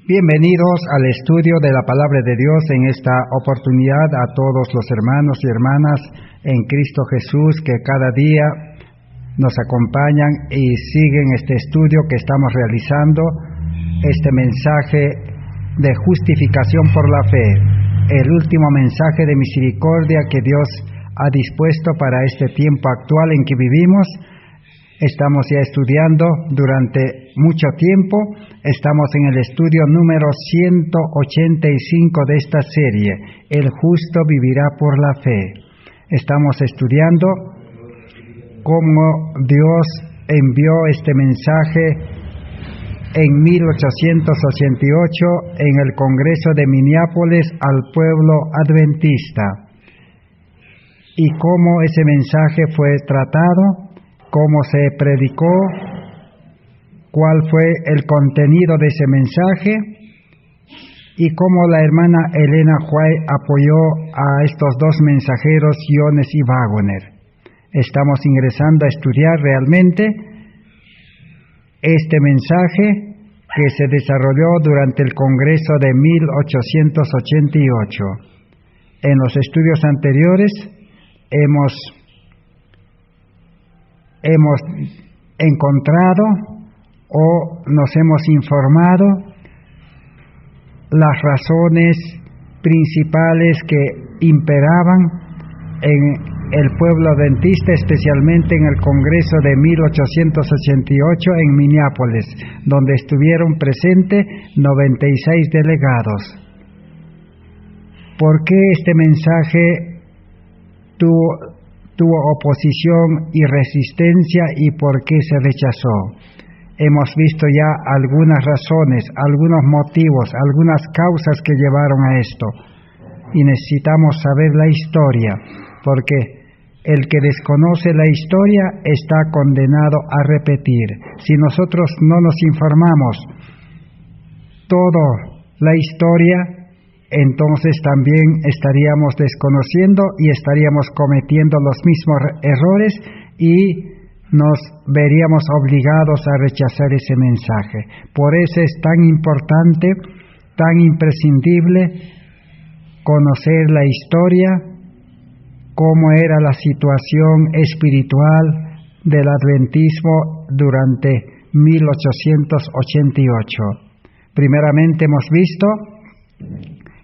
Bienvenidos al estudio de la Palabra de Dios en esta oportunidad a todos los hermanos y hermanas en Cristo Jesús que cada día nos acompañan y siguen este estudio que estamos realizando, este mensaje de justificación por la fe, el último mensaje de misericordia que Dios ha dispuesto para este tiempo actual en que vivimos. Estamos ya estudiando durante mucho tiempo, estamos en el estudio número 185 de esta serie, El justo vivirá por la fe. Estamos estudiando cómo Dios envió este mensaje en 1888 en el Congreso de Minneapolis al pueblo adventista y cómo ese mensaje fue tratado, cómo se predicó, cuál fue el contenido de ese mensaje y cómo la hermana Elena White apoyó a estos dos mensajeros, Jones y Waggoner. Estamos ingresando a estudiar realmente este mensaje que se desarrolló durante el Congreso de 1888. En los estudios anteriores hemos encontrado o nos hemos informado las razones principales que imperaban en el pueblo adventista, especialmente en el Congreso de 1888 en Minneapolis, donde estuvieron presentes 96 delegados. ¿Por qué este mensaje tuvo oposición y resistencia y por qué se rechazó? Hemos visto ya algunas razones, algunos motivos, algunas causas que llevaron a esto. Y necesitamos saber la historia, porque el que desconoce la historia está condenado a repetir. Si nosotros no nos informamos toda la historia, entonces también estaríamos desconociendo y estaríamos cometiendo los mismos errores y nos veríamos obligados a rechazar ese mensaje. Por eso es tan importante, tan imprescindible conocer la historia, cómo era la situación espiritual del adventismo durante 1888. Primeramente hemos visto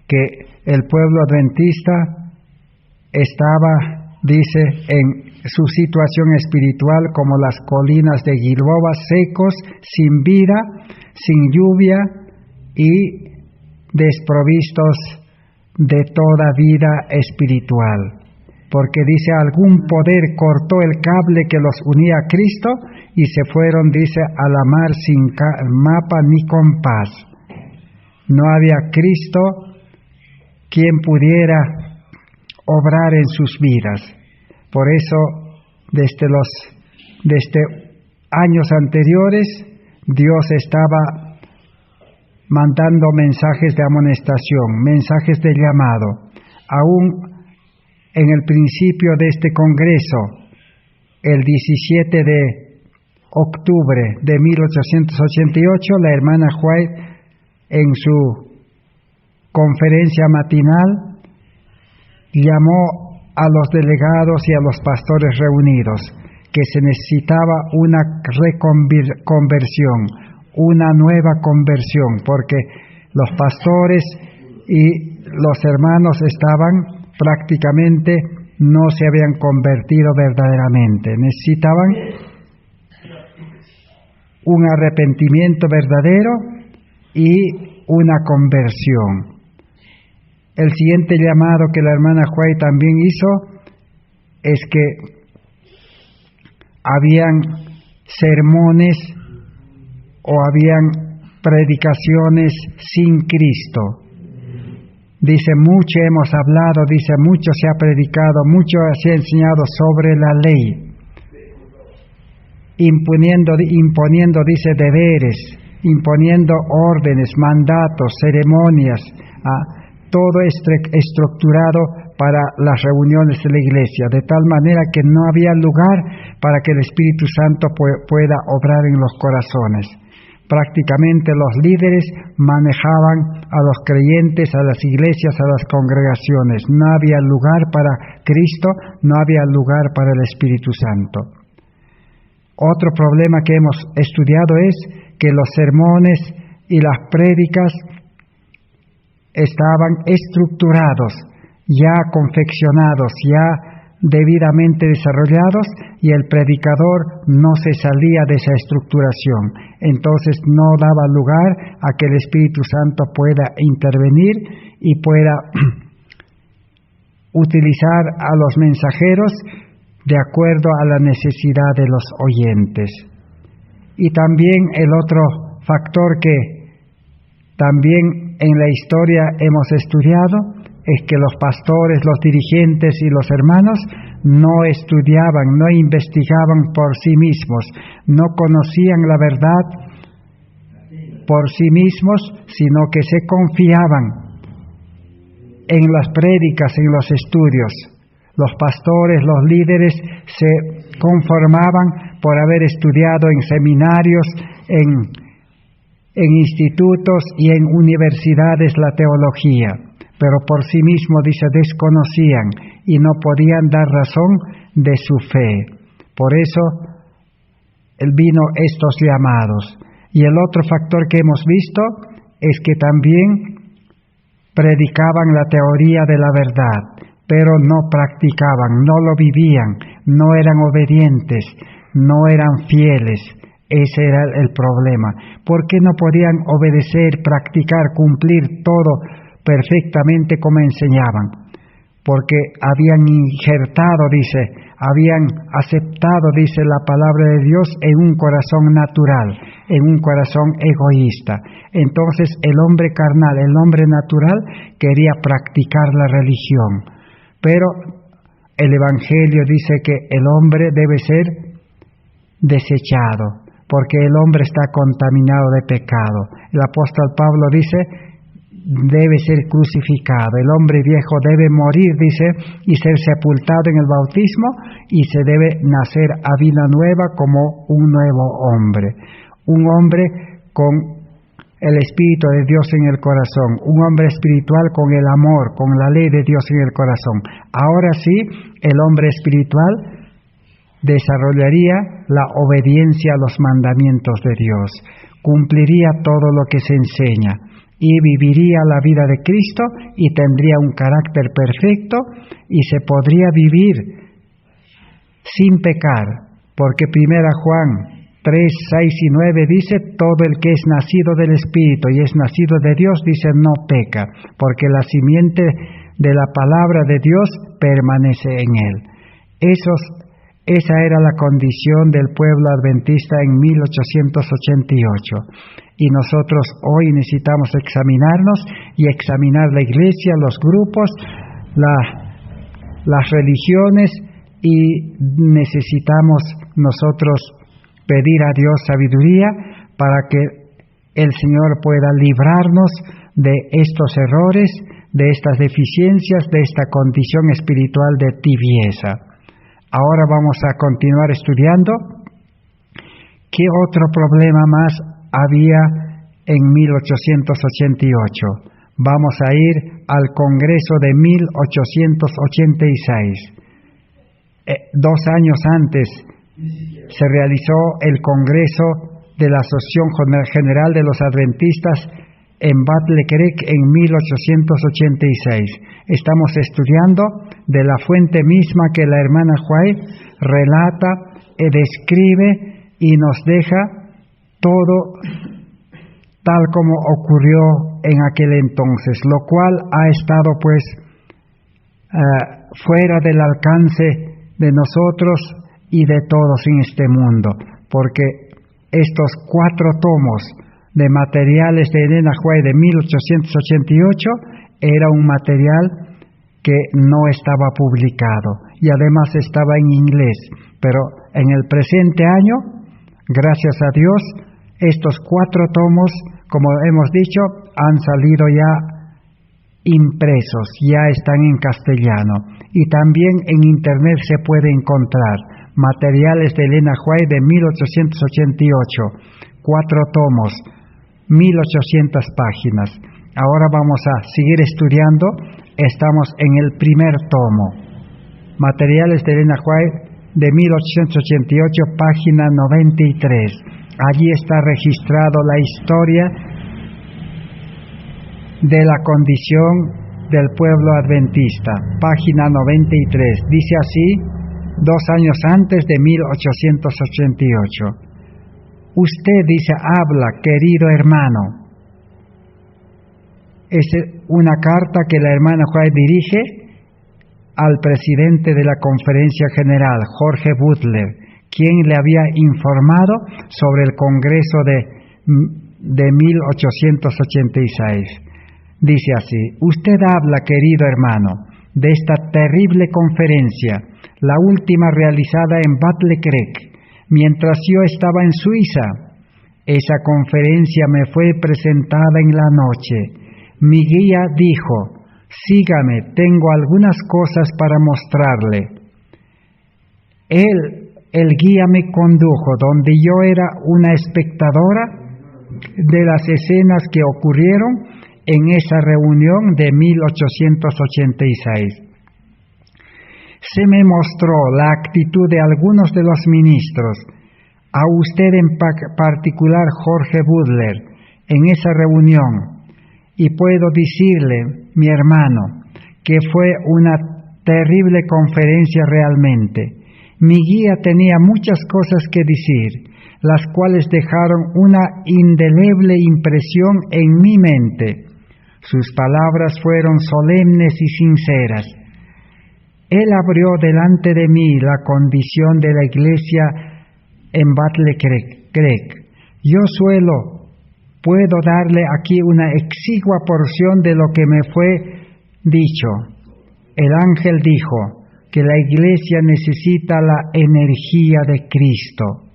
que el pueblo adventista estaba, dice, en su situación espiritual como las colinas de Gilboa, secos, sin vida, sin lluvia y desprovistos de toda vida espiritual. Porque dice, algún poder cortó el cable que los unía a Cristo y se fueron, dice, a la mar sin mapa ni compás. No había Cristo quien pudiera obrar en sus vidas. Por eso, desde años anteriores, Dios estaba mandando mensajes de amonestación, mensajes de llamado. Aún en el principio de este Congreso, el 17 de octubre de 1888, la hermana White, en su conferencia matinal, llamó a los delegados y a los pastores reunidos que se necesitaba una reconversión, una nueva conversión, porque los pastores y los hermanos estaban prácticamente, no se habían convertido verdaderamente. Necesitaban un arrepentimiento verdadero y una conversión. El siguiente llamado que la hermana White también hizo es que habían sermones o habían predicaciones sin Cristo. Dice, mucho hemos hablado, dice, mucho se ha predicado, mucho se ha enseñado sobre la ley, imponiendo, dice, deberes, imponiendo órdenes, mandatos, ceremonias, todo estructurado para las reuniones de la iglesia, de tal manera que no había lugar para que el Espíritu Santo pueda obrar en los corazones. prácticamente los líderes manejaban a los creyentes, a las iglesias, a las congregaciones. No había lugar para Cristo, no había lugar para el Espíritu Santo. Otro problema que hemos estudiado es que los sermones y las prédicas estaban estructurados, ya confeccionados, ya debidamente desarrollados, y el predicador no se salía de esa estructuración. Entonces no daba lugar a que el Espíritu Santo pueda intervenir y pueda utilizar a los mensajeros de acuerdo a la necesidad de los oyentes. Y también el otro factor que también en la historia hemos estudiado es que los pastores, los dirigentes y los hermanos no estudiaban, no investigaban por sí mismos, no conocían la verdad por sí mismos, sino que se confiaban en las prédicas, en los estudios. Los pastores, los líderes se conformaban por haber estudiado en seminarios, en institutos y en universidades la teología, pero por sí mismos, dice, desconocían y no podían dar razón de su fe. Por eso vino estos llamados. Y el otro factor que hemos visto es que también predicaban la teoría de la verdad, pero no practicaban, no lo vivían, no eran obedientes, no eran fieles. Ese era el problema. ¿Por qué no podían obedecer, practicar, cumplir todo perfectamente como enseñaban? Porque habían injertado, dice, habían aceptado, dice, la palabra de Dios en un corazón natural, en un corazón egoísta. Entonces el hombre carnal, el hombre natural, quería practicar la religión. Pero el Evangelio dice que el hombre debe ser desechado, porque el hombre está contaminado de pecado. El apóstol Pablo dice, debe ser crucificado. El hombre viejo debe morir, dice, y ser sepultado en el bautismo, y se debe nacer a vida nueva como un nuevo hombre. Un hombre con el Espíritu de Dios en el corazón, un hombre espiritual con el amor, con la ley de Dios en el corazón. Ahora sí, el hombre espiritual desarrollaría la obediencia a los mandamientos de Dios, cumpliría todo lo que se enseña y viviría la vida de Cristo y tendría un carácter perfecto y se podría vivir sin pecar, porque 1 Juan 3, 6 y 9 dice, todo el que es nacido del Espíritu y es nacido de Dios, dice, no peca, porque la simiente de la palabra de Dios permanece en él. Esa era la condición del pueblo adventista en 1888. Y nosotros hoy necesitamos examinarnos y examinar la iglesia, los grupos, las religiones, y necesitamos nosotros pedir a Dios sabiduría para que el Señor pueda librarnos de estos errores, de estas deficiencias, de esta condición espiritual de tibieza. Ahora vamos a continuar estudiando qué otro problema más había en 1888. Vamos a ir al Congreso de 1886. 2 años antes se realizó el Congreso de la Asociación General de los Adventistas en Battle Creek en 1886. Estamos estudiando de la fuente misma que la hermana White relata, describe y nos deja todo tal como ocurrió en aquel entonces, lo cual ha estado pues fuera del alcance de nosotros y de todos en este mundo, porque estos 4 tomos de materiales de Elena White de 1888 era un material que no estaba publicado y además estaba en inglés, pero en el presente año, gracias a Dios, estos 4 tomos, como hemos dicho, han salido ya impresos, ya están en castellano, y también en internet se puede encontrar materiales de Elena White de 1888, 4 tomos, 1800 páginas. Ahora vamos a seguir estudiando. Estamos en el primer tomo. Materiales de Elena White, de 1888, página 93. Allí está registrado la historia de la condición del pueblo adventista, página 93. Dice así, 2 años antes de 1888. Usted dice, habla, querido hermano. Es una carta que la hermana White dirige al presidente de la Conferencia General, Jorge Butler, quien le había informado sobre el Congreso de 1886. Dice así, usted habla, querido hermano, de esta terrible conferencia, la última realizada en Battle Creek, mientras yo estaba en Suiza. Esa conferencia me fue presentada en la noche. Mi guía dijo, sígame, tengo algunas cosas para mostrarle. El guía me condujo donde yo era una espectadora de las escenas que ocurrieron en esa reunión de 1886. Se me mostró la actitud de algunos de los ministros, a usted en particular, Jorge Butler, en esa reunión, y puedo decirle, mi hermano, que fue una terrible conferencia realmente. Mi guía tenía muchas cosas que decir, las cuales dejaron una indeleble impresión en mi mente. Sus palabras fueron solemnes y sinceras. Él abrió delante de mí la condición de la iglesia en Battle Creek. Yo puedo darle aquí una exigua porción de lo que me fue dicho. El ángel dijo que la iglesia necesita la energía de Cristo,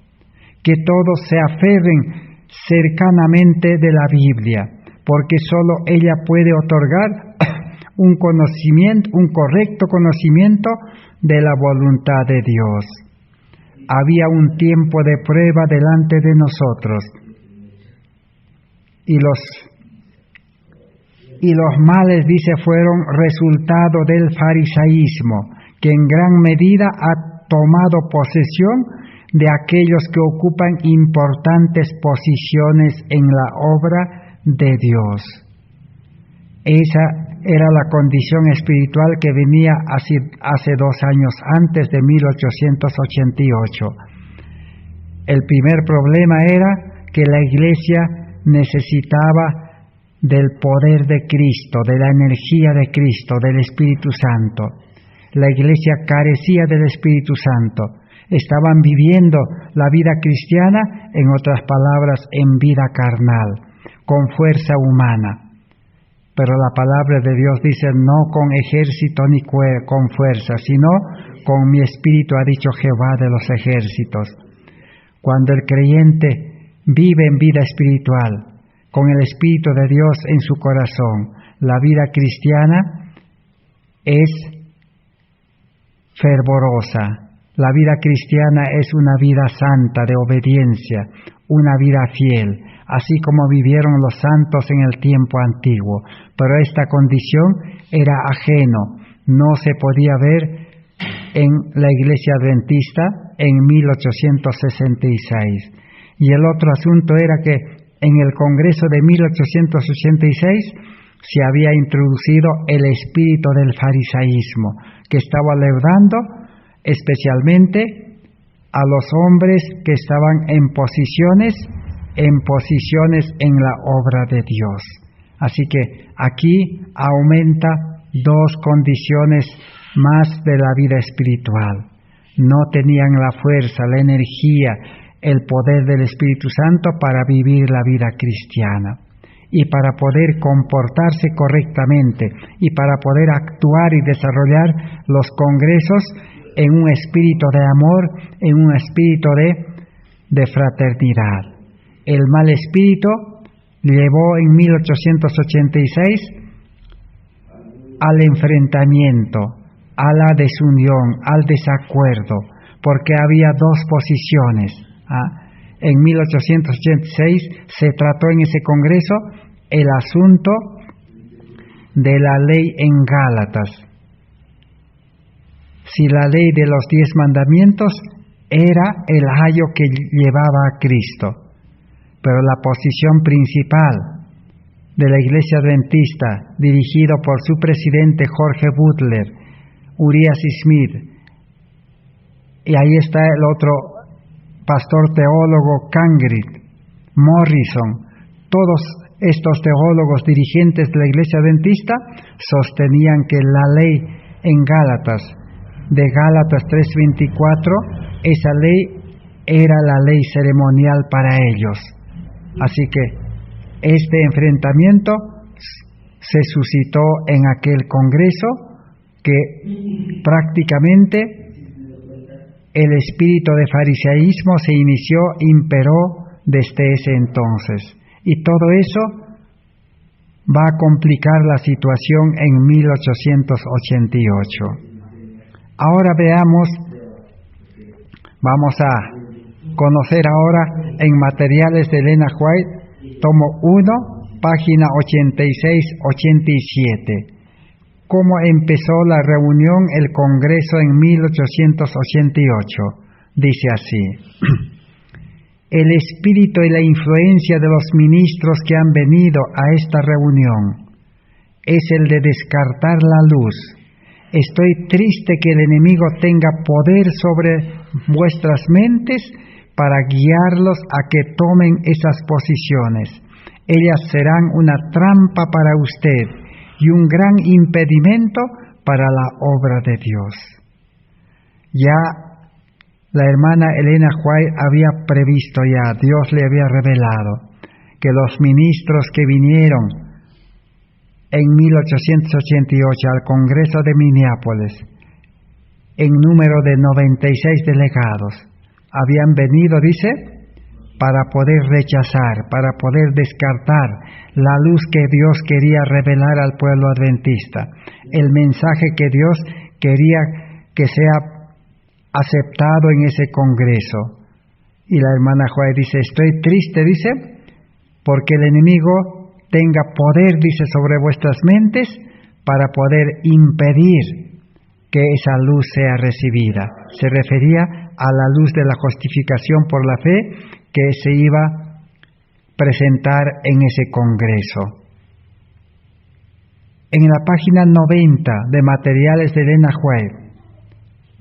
que todos se aferren cercanamente de la Biblia, porque sólo ella puede otorgar un correcto conocimiento de la voluntad de Dios. Había un tiempo de prueba delante de nosotros, y los males, dice, fueron resultado del farisaísmo, que en gran medida ha tomado posesión de aquellos que ocupan importantes posiciones en la obra de Dios. Esa era la condición espiritual que venía hace 2 años antes de 1888. El primer problema era que la iglesia necesitaba del poder de Cristo, de la energía de Cristo, del Espíritu Santo. La iglesia carecía del Espíritu Santo. Estaban viviendo la vida cristiana, en otras palabras, en vida carnal, con fuerza humana. Pero la palabra de Dios dice, no con ejército ni con fuerza, sino con mi espíritu, ha dicho Jehová de los ejércitos. Cuando el creyente vive en vida espiritual, con el Espíritu de Dios en su corazón, la vida cristiana es fervorosa. La vida cristiana es una vida santa, de obediencia, una vida fiel, así como vivieron los santos en el tiempo antiguo. Pero esta condición era ajeno, no se podía ver en la iglesia adventista en 1866. Y el otro asunto era que en el Congreso de 1886 se había introducido el espíritu del farisaísmo, que estaba leudando especialmente a los hombres que estaban en posiciones en la obra de Dios. Así que aquí aumenta 2 condiciones más de la vida espiritual. No tenían la fuerza, la energía, el poder del Espíritu Santo para vivir la vida cristiana y para poder comportarse correctamente y para poder actuar y desarrollar los congresos en un espíritu de amor, en un espíritu de fraternidad. El mal espíritu llevó en 1886 al enfrentamiento, a la desunión, al desacuerdo, porque había 2 posiciones. En 1886 se trató en ese congreso el asunto de la ley en Gálatas. Si la ley de los 10 mandamientos era el ayo que llevaba a Cristo, pero la posición principal de la Iglesia Adventista, dirigido por su presidente Jorge Butler, Urias Smith, y ahí está el otro pastor teólogo Cangrid, Morrison, todos estos teólogos dirigentes de la Iglesia Adventista sostenían que la ley en Gálatas, de Gálatas 3:24, esa ley era la ley ceremonial para ellos. Así que este enfrentamiento se suscitó en aquel congreso que prácticamente el espíritu de fariseísmo se inició, imperó desde ese entonces. Y todo eso va a complicar la situación en 1888. Ahora veamos, vamos a conocer ahora en Materiales de Elena White, tomo 1, página 86-87. ¿Cómo empezó la reunión, el Congreso en 1888? Dice así: el espíritu y la influencia de los ministros que han venido a esta reunión es el de descartar la luz. Estoy triste que el enemigo tenga poder sobre vuestras mentes para guiarlos a que tomen esas posiciones. Ellas serán una trampa para usted y un gran impedimento para la obra de Dios. Ya la hermana Elena White había previsto, ya Dios le había revelado que los ministros que vinieron en 1888 al Congreso de Minneapolis, en número de 96 delegados, habían venido, dice, para poder rechazar, para poder descartar la luz que Dios quería revelar al pueblo adventista, el mensaje que Dios quería que sea aceptado en ese congreso. Y la hermana White dice, estoy triste, dice, porque el enemigo tenga poder, dice, sobre vuestras mentes para poder impedir que esa luz sea recibida. Se refería a la luz de la justificación por la fe que se iba a presentar en ese congreso. En la página 90 de Materiales de Elena White,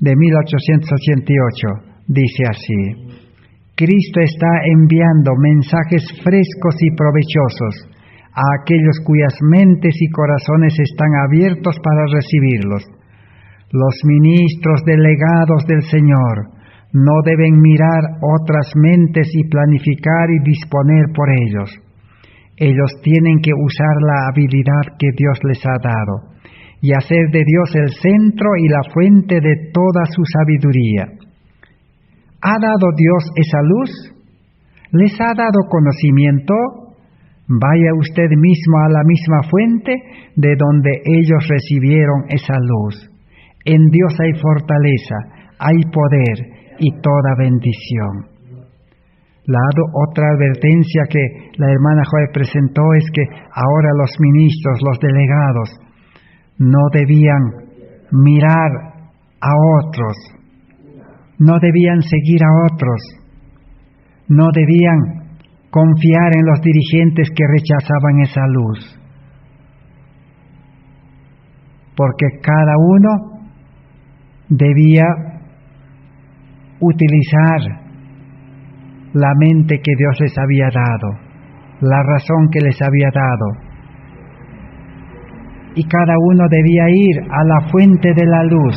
de 1888, dice así: Cristo está enviando mensajes frescos y provechosos a aquellos cuyas mentes y corazones están abiertos para recibirlos. Los ministros delegados del Señor no deben mirar otras mentes y planificar y disponer por ellos. Ellos tienen que usar la habilidad que Dios les ha dado y hacer de Dios el centro y la fuente de toda su sabiduría. ¿Ha dado Dios esa luz? ¿Les ha dado conocimiento? Vaya usted mismo a la misma fuente de donde ellos recibieron esa luz. En Dios hay fortaleza, hay poder y toda bendición. La otra advertencia que la hermana Joy presentó es que ahora los ministros, los delegados, no debían mirar a otros, no debían seguir a otros, no debían confiar en los dirigentes que rechazaban esa luz, porque cada uno debía utilizar la mente que Dios les había dado, la razón que les había dado, y cada uno debía ir a la fuente de la luz,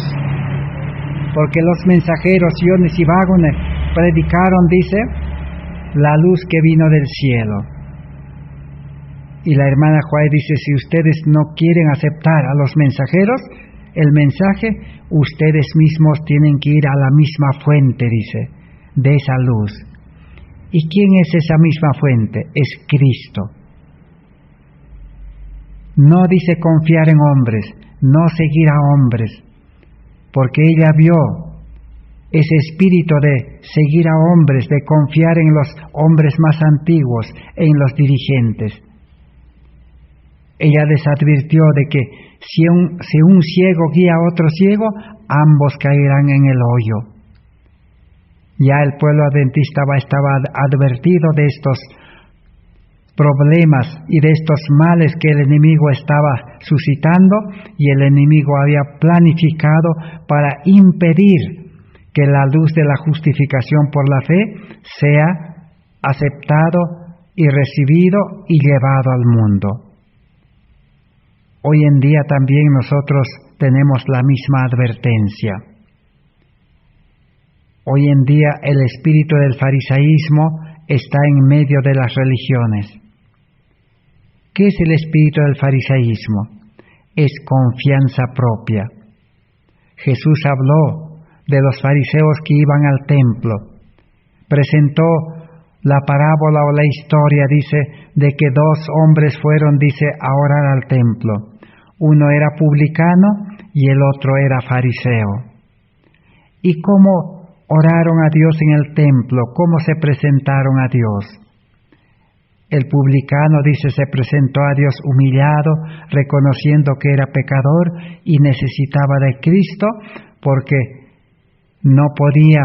porque los mensajeros, Iones y Vagones, predicaron, dice, la luz que vino del cielo. Y la hermana Juárez dice, si ustedes no quieren aceptar a los mensajeros, el mensaje, ustedes mismos tienen que ir a la misma fuente, dice, de esa luz. ¿Y quién es esa misma fuente? Es Cristo. No dice confiar en hombres, no seguir a hombres, porque ella vio ese espíritu de seguir a hombres, de confiar en los hombres más antiguos, en los dirigentes. Ella les advirtió de que si un ciego guía a otro ciego, ambos caerán en el hoyo. Ya el pueblo adventista estaba advertido de estos problemas y de estos males que el enemigo estaba suscitando, y el enemigo había planificado para impedir que la luz de la justificación por la fe sea aceptado y recibido y llevado al mundo. Hoy en día también nosotros tenemos la misma advertencia. Hoy en día el espíritu del fariseísmo está en medio de las religiones. ¿Qué es el espíritu del fariseísmo? Es confianza propia. Jesús habló de los fariseos que iban al templo. Presentó la parábola o la historia, dice, de que 2 hombres fueron, dice, a orar al templo. Uno era publicano y el otro era fariseo. ¿Y cómo oraron a Dios en el templo? ¿Cómo se presentaron a Dios? El publicano, dice, se presentó a Dios humillado, reconociendo que era pecador y necesitaba de Cristo, porque no podía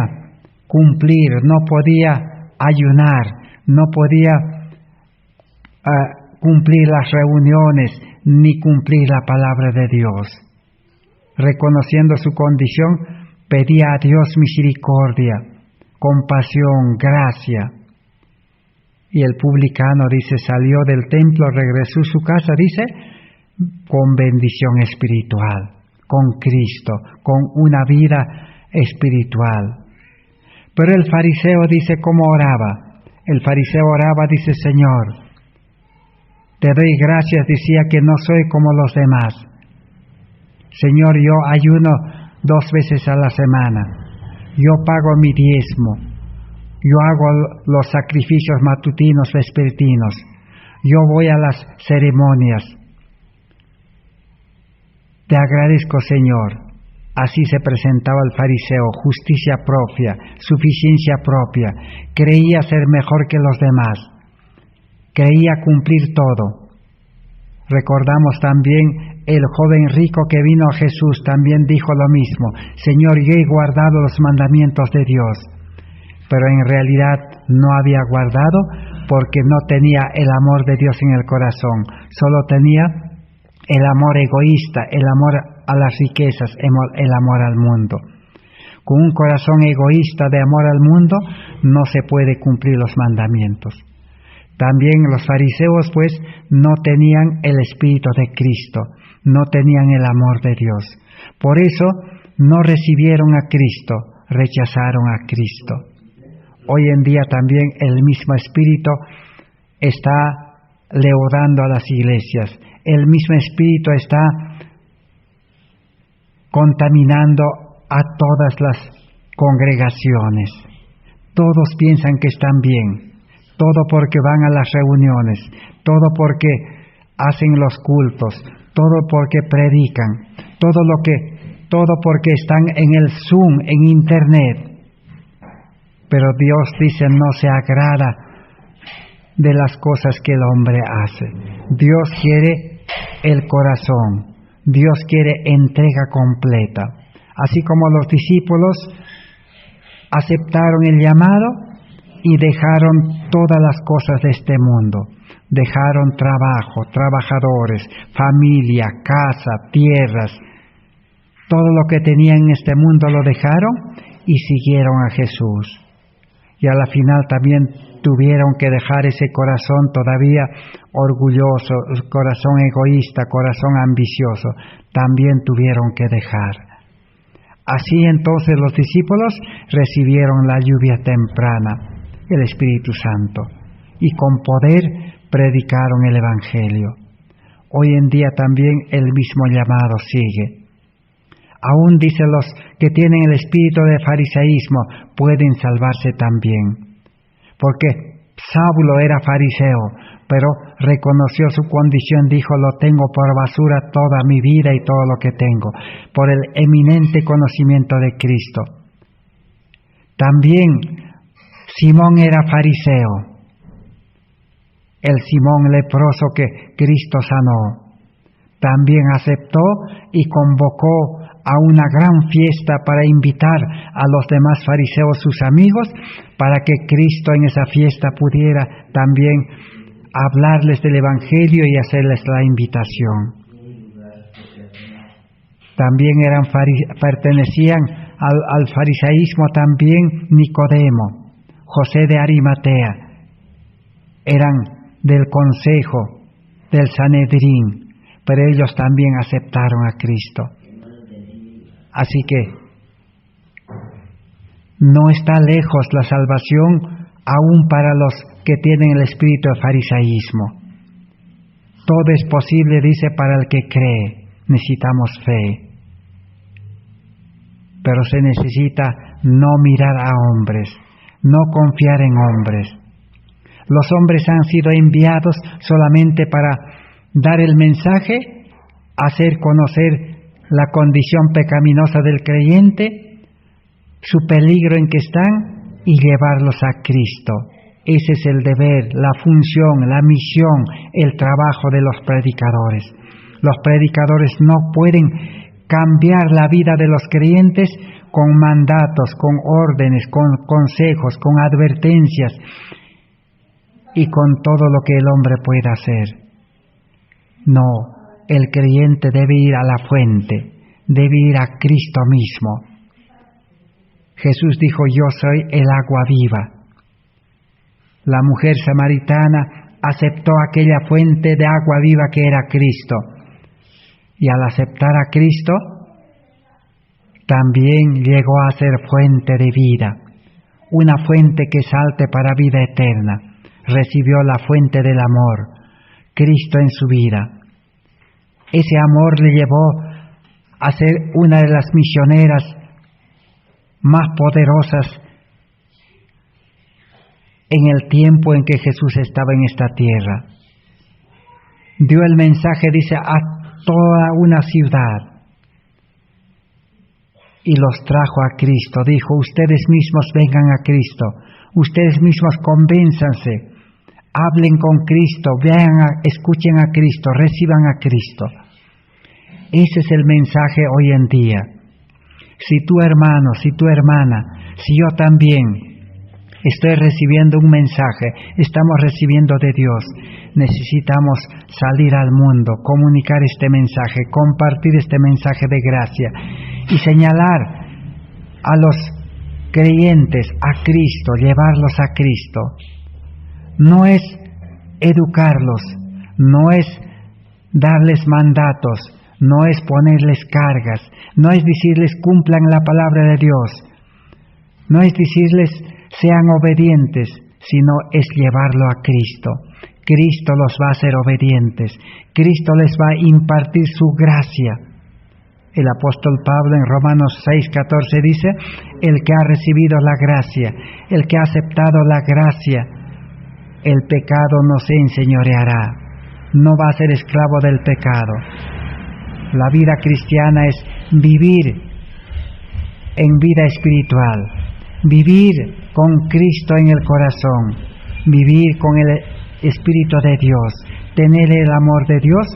cumplir, no podía ayunar, no podía cumplir las reuniones, ni cumplir la palabra de Dios. Reconociendo su condición, pedía a Dios misericordia, compasión, gracia. Y el publicano, dice, salió del templo, regresó a su casa, dice, con bendición espiritual, con Cristo, con una vida espiritual. Pero el fariseo, dice, ¿cómo oraba? El fariseo oraba, dice, Señor, te doy gracias, decía, que no soy como los demás. Señor, yo ayuno 2 veces a la semana, yo pago mi diezmo, yo hago los sacrificios matutinos, vespertinos, yo voy a las ceremonias. Te agradezco, Señor. Así se presentaba el fariseo, justicia propia, suficiencia propia, creía ser mejor que los demás, creía cumplir todo. Recordamos también el joven rico que vino a Jesús, también dijo lo mismo, Señor, yo he guardado los mandamientos de Dios. Pero en realidad no había guardado porque no tenía el amor de Dios en el corazón, solo tenía el amor egoísta, el amor a las riquezas, el amor al mundo. Con un corazón egoísta de amor al mundo no se puede cumplir los mandamientos. También los fariseos pues no tenían el Espíritu de Cristo, no tenían el amor de Dios. Por eso no recibieron a Cristo, rechazaron a Cristo. Hoy en día también el mismo Espíritu está leudando a las iglesias. El mismo Espíritu está contaminando a todas las congregaciones. Todos piensan que están bien. Todo porque van a las reuniones. Todo porque hacen los cultos. Todo porque predican. Todo porque están en el Zoom, en Internet. Pero Dios dice, no se agrada de las cosas que el hombre hace. Dios quiere el corazón. Dios quiere entrega completa. Así como los discípulos aceptaron el llamado y dejaron todas las cosas de este mundo. Dejaron trabajo, trabajadores, familia, casa, tierras. Todo lo que tenían en este mundo lo dejaron y siguieron a Jesús. Y a la final también tuvieron que dejar ese corazón todavía orgulloso, corazón egoísta, corazón ambicioso. También tuvieron que dejar. Así entonces los discípulos recibieron la lluvia temprana, el Espíritu Santo, y con poder predicaron el Evangelio. Hoy en día también el mismo llamado sigue. Aún dice los que tienen el espíritu de fariseísmo pueden salvarse también. Porque Saulo era fariseo, pero reconoció su condición, dijo, lo tengo por basura toda mi vida y todo lo que tengo, por el eminente conocimiento de Cristo. También Simón era fariseo, el Simón leproso que Cristo sanó. También aceptó y convocó a una gran fiesta para invitar a los demás fariseos, sus amigos, para que Cristo en esa fiesta pudiera también hablarles del Evangelio y hacerles la invitación. También pertenecían al fariseísmo también Nicodemo, José de Arimatea, eran del consejo, del Sanedrín, pero ellos también aceptaron a Cristo. Así que no está lejos la salvación aún para los que tienen el espíritu de fariseísmo. Todo es posible, dice, para el que cree. Necesitamos fe. Pero se necesita no mirar a hombres, no confiar en hombres. Los hombres han sido enviados solamente para dar el mensaje, hacer conocer la condición pecaminosa del creyente, su peligro en que están, y llevarlos a Cristo. Ese es el deber, la función, la misión, el trabajo de los predicadores. Los predicadores no pueden cambiar la vida de los creyentes con mandatos, con órdenes, con consejos, con advertencias y con todo lo que el hombre pueda hacer. No, el creyente debe ir a la fuente, debe ir a Cristo mismo. Jesús dijo: yo soy el agua viva. La mujer samaritana aceptó aquella fuente de agua viva que era Cristo. Y al aceptar a Cristo, también llegó a ser fuente de vida, una fuente que salte para vida eterna. Recibió la fuente del amor, Cristo en su vida. Ese amor le llevó a ser una de las misioneras más poderosas en el tiempo en que Jesús estaba en esta tierra. Dio el mensaje, dice, a toda una ciudad y los trajo a Cristo. Dijo: ustedes mismos vengan a Cristo, ustedes mismos convénzanse, hablen con Cristo, escuchen a Cristo, reciban a Cristo. Ese es el mensaje hoy en día. Si tu hermano, si tu hermana, si yo también estoy recibiendo un mensaje, estamos recibiendo de Dios, necesitamos salir al mundo, comunicar este mensaje, compartir este mensaje de gracia y señalar a los creyentes a Cristo, llevarlos a Cristo. No es educarlos, no es darles mandatos, no es ponerles cargas, no es decirles cumplan la palabra de Dios, no es decirles sean obedientes, sino es llevarlo a Cristo. Cristo los va a hacer obedientes, Cristo les va a impartir su gracia. El apóstol Pablo en Romanos 6:14 dice: el que ha recibido la gracia, el que ha aceptado la gracia, el pecado no se enseñoreará, no va a ser esclavo del pecado. La vida cristiana es vivir en vida espiritual, vivir con Cristo en el corazón, vivir con el Espíritu de Dios, tener el amor de Dios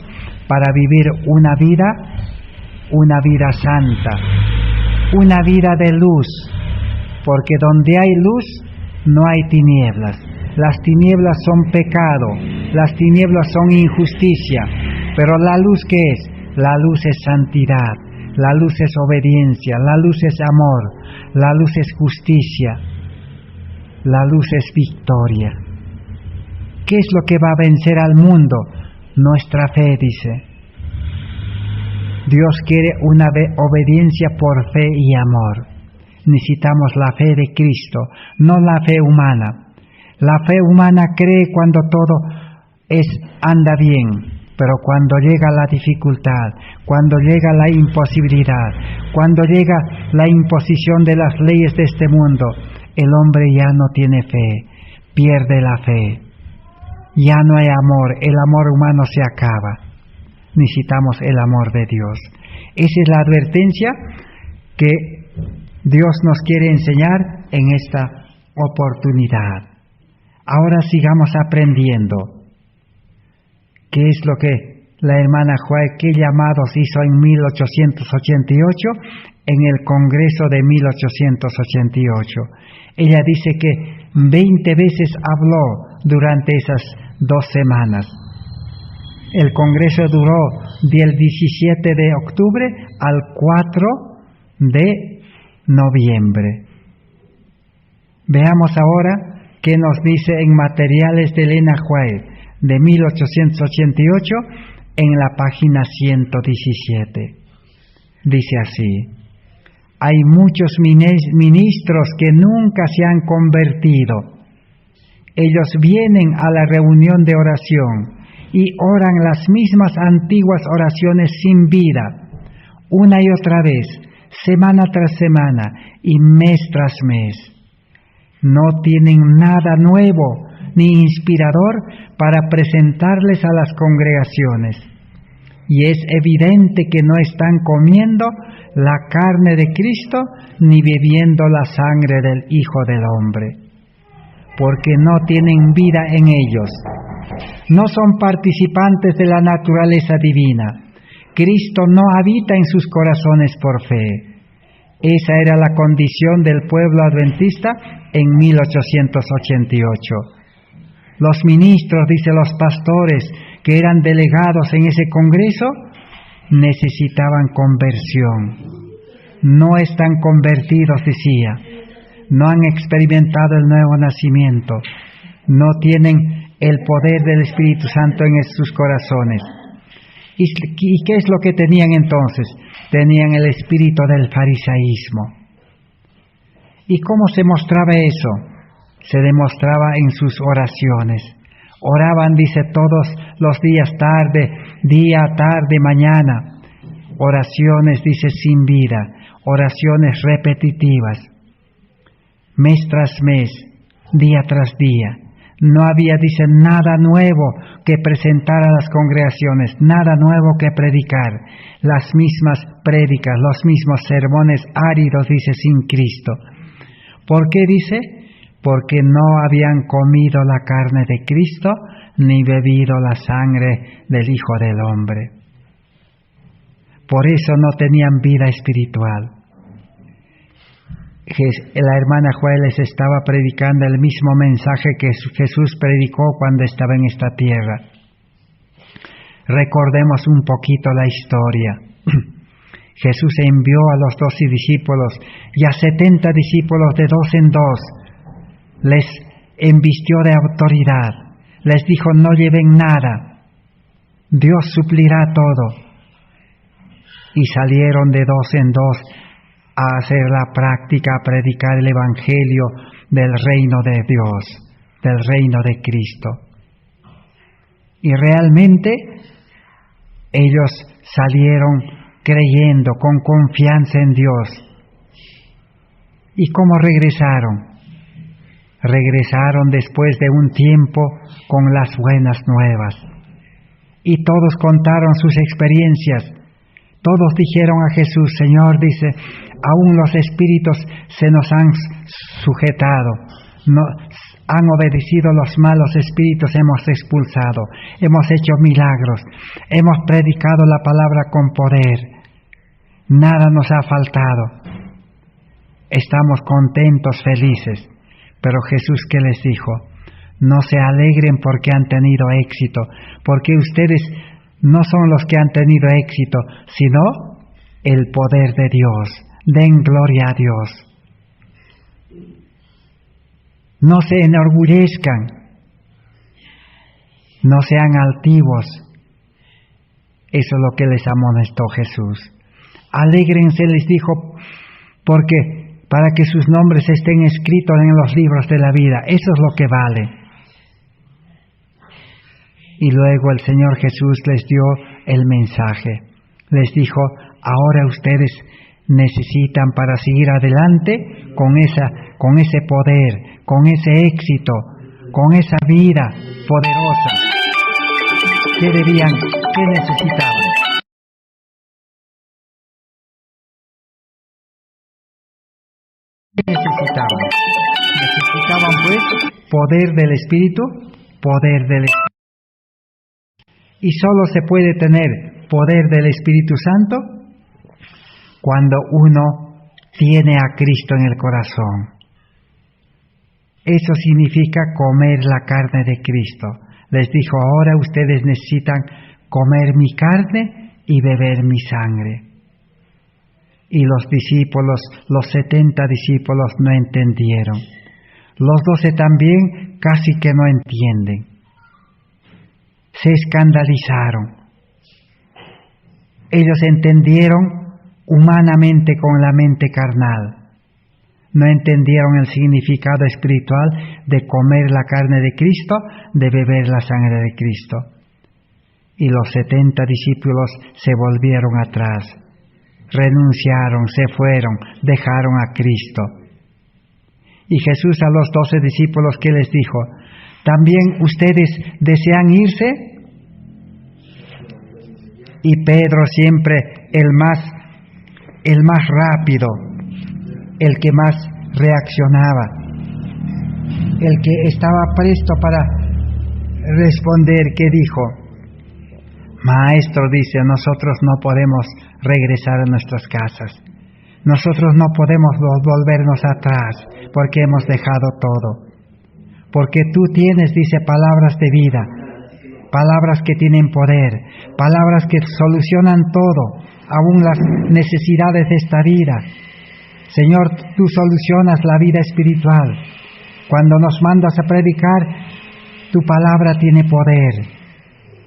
para vivir una vida santa, una vida de luz, porque donde hay luz no hay tinieblas. Las tinieblas son pecado, las tinieblas son injusticia, pero la luz, ¿qué es? La luz es santidad, la luz es obediencia, la luz es amor, la luz es justicia, la luz es victoria. ¿Qué es lo que va a vencer al mundo? Nuestra fe, dice. Dios quiere una obediencia por fe y amor. Necesitamos la fe de Cristo, no la fe humana. La fe humana cree cuando todo anda bien, pero cuando llega la dificultad, cuando llega la imposibilidad, cuando llega la imposición de las leyes de este mundo, el hombre ya no tiene fe, pierde la fe. Ya no hay amor, el amor humano se acaba. Necesitamos el amor de Dios. Esa es la advertencia que Dios nos quiere enseñar en esta oportunidad. Ahora sigamos aprendiendo. ¿Qué es lo que la hermana White, qué llamados hizo en 1888 en el Congreso de 1888? Ella dice que 20 veces habló durante esas 2 semanas. El Congreso duró del 17 de octubre al 4 de noviembre. Veamos ahora qué nos dice en Materiales de Elena White de 1888 en la página 117. Dice así: hay muchos ministros que nunca se han convertido. Ellos vienen a la reunión de oración y oran las mismas antiguas oraciones sin vida, una y otra vez, semana tras semana y mes tras mes. No tienen nada nuevo ni inspirador para presentarles a las congregaciones. Y es evidente que no están comiendo la carne de Cristo ni bebiendo la sangre del Hijo del Hombre, porque no tienen vida en ellos. No son participantes de la naturaleza divina. Cristo no habita en sus corazones por fe. Esa era la condición del pueblo adventista en 1888. Los ministros, dice los pastores, que eran delegados en ese congreso, necesitaban conversión. No están convertidos, decía. No han experimentado el nuevo nacimiento. No tienen el poder del Espíritu Santo en sus corazones. ¿Y qué es lo que tenían entonces? Tenían el espíritu del farisaísmo. ¿Y cómo se mostraba eso? Se demostraba en sus oraciones. Oraban, dice, todos los días, día, tarde, mañana. Oraciones, dice, sin vida. Oraciones repetitivas. Mes tras mes, día tras día. No había, dice, nada nuevo que presentar a las congregaciones, nada nuevo que predicar. Las mismas prédicas, los mismos sermones áridos, dice, sin Cristo. ¿Por qué dice? Porque no habían comido la carne de Cristo, ni bebido la sangre del Hijo del Hombre. Por eso no tenían vida espiritual. La hermana Joel les estaba predicando el mismo mensaje que Jesús predicó cuando estaba en esta tierra. Recordemos un poquito la historia. Jesús envió a los 12 discípulos y a 70 discípulos de 2 en 2. Les envistió de autoridad. Les dijo, no lleven nada. Dios suplirá todo. Y salieron de 2 en 2 a hacer la práctica, a predicar el Evangelio del reino de Dios, del reino de Cristo. Y realmente ellos salieron creyendo, con confianza en Dios. ¿Y cómo regresaron? Regresaron después de un tiempo con las buenas nuevas. Y todos contaron sus experiencias. Todos dijeron a Jesús, Señor, dice, aún los espíritus se nos han sujetado, han obedecido los malos espíritus, hemos expulsado, hemos hecho milagros, hemos predicado la palabra con poder, nada nos ha faltado, estamos contentos, felices. Pero Jesús, ¿qué les dijo? No se alegren porque han tenido éxito, porque ustedes no son los que han tenido éxito, sino el poder de Dios. Den gloria a Dios. No se enorgullezcan, no sean altivos. Eso es lo que les amonestó Jesús. Alégrense, les dijo, porque para que sus nombres estén escritos en los libros de la vida. Eso es lo que vale. Y luego el Señor Jesús les dio el mensaje. Les dijo, ahora ustedes necesitan para seguir adelante con ese poder, con ese éxito, con esa vida poderosa. ¿Qué necesitaban? necesitaban? Necesitaban pues poder del Espíritu, poder del Espíritu. Y solo se puede tener poder del Espíritu Santo cuando uno tiene a Cristo en el corazón. Eso significa comer la carne de Cristo. Les dijo, ahora ustedes necesitan comer mi carne y beber mi sangre. Y los discípulos, los 70 discípulos no entendieron. Los 12 también casi que no entienden. Se escandalizaron. Ellos entendieron humanamente con la mente carnal. No entendieron el significado espiritual de comer la carne de Cristo, de beber la sangre de Cristo. Y los 70 discípulos se volvieron atrás, renunciaron, se fueron, dejaron a Cristo. Y Jesús a los 12 discípulos, ¿qué les dijo? ¿También ustedes desean irse? Y Pedro, siempre el más rápido, el que más reaccionaba, el que estaba presto para responder, ¿qué dijo? Maestro, dice, nosotros no podemos regresar a nuestras casas. Nosotros no podemos volvernos atrás porque hemos dejado todo. Porque tú tienes, dice, palabras de vida, palabras que tienen poder, palabras que solucionan todo, aún las necesidades de esta vida. Señor, tú solucionas la vida espiritual. Cuando nos mandas a predicar, tu palabra tiene poder.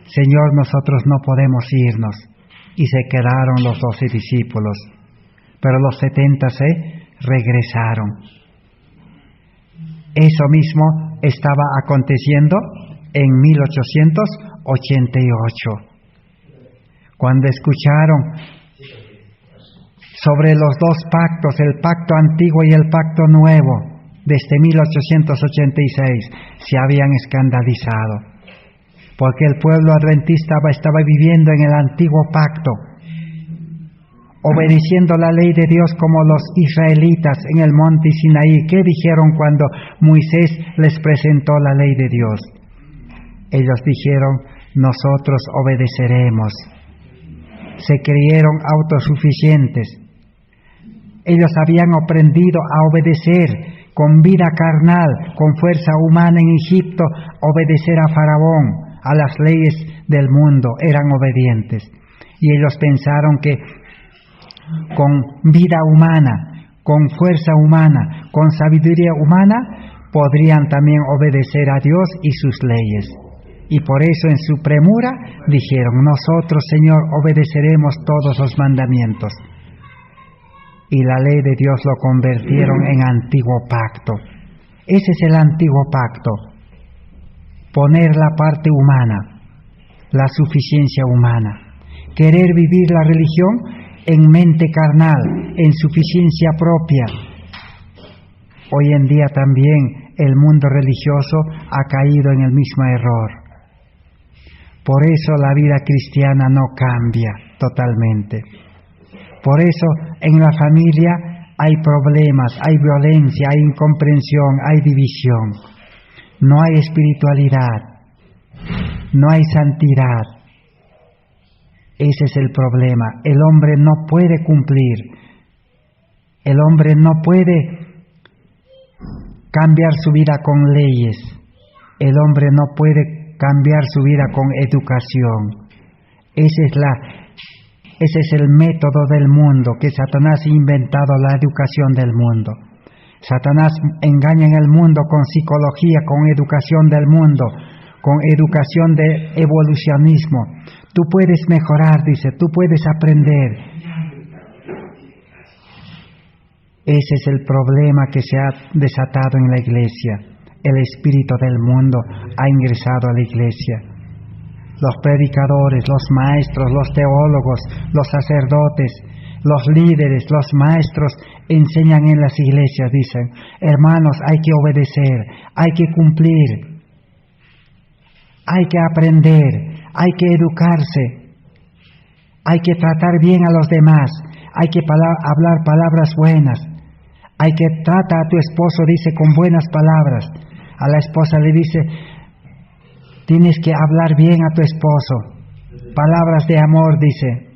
Señor, nosotros no podemos irnos. Y se quedaron los 12 discípulos. Pero los 70 se regresaron. Eso mismo estaba aconteciendo en 1888. Cuando escucharon sobre los dos pactos, el pacto antiguo y el pacto nuevo, desde 1886, se habían escandalizado. Porque el pueblo adventista estaba viviendo en el antiguo pacto, obedeciendo la ley de Dios como los israelitas en el monte Sinaí. ¿Qué dijeron cuando Moisés les presentó la ley de Dios? Ellos dijeron, nosotros obedeceremos. Se creyeron autosuficientes. Ellos habían aprendido a obedecer con vida carnal, con fuerza humana en Egipto, obedecer a Faraón, a las leyes del mundo, eran obedientes. Y ellos pensaron que con vida humana, con fuerza humana, con sabiduría humana, podrían también obedecer a Dios y sus leyes. Y por eso en su premura dijeron, nosotros, Señor, obedeceremos todos los mandamientos. Y la ley de Dios lo convirtieron en antiguo pacto. Ese es el antiguo pacto. Poner la parte humana, la suficiencia humana. Querer vivir la religión en mente carnal, en suficiencia propia. Hoy en día también el mundo religioso ha caído en el mismo error. Por eso la vida cristiana no cambia totalmente. Por eso en la familia hay problemas, hay violencia, hay incomprensión, hay división. No hay espiritualidad, no hay santidad. Ese es el problema. El hombre no puede cumplir. El hombre no puede cambiar su vida con leyes. El hombre no puede cambiar su vida con educación. Ese es el método del mundo, que Satanás ha inventado, la educación del mundo. Satanás engaña en el mundo con psicología, con educación del mundo, con educación de evolucionismo. Tú puedes mejorar, dice, tú puedes aprender. Ese es el problema que se ha desatado en la iglesia. El espíritu del mundo ha ingresado a la iglesia. Los predicadores, los maestros, los teólogos, los sacerdotes, los líderes, los maestros enseñan en las iglesias, dicen, hermanos, hay que obedecer, hay que cumplir, hay que aprender, hay que educarse, hay que tratar bien a los demás, hay que hablar palabras buenas, Hay que tratar a tu esposo, dice, con buenas palabras. A la esposa le dice, tienes que hablar bien a tu esposo. Palabras de amor, dice.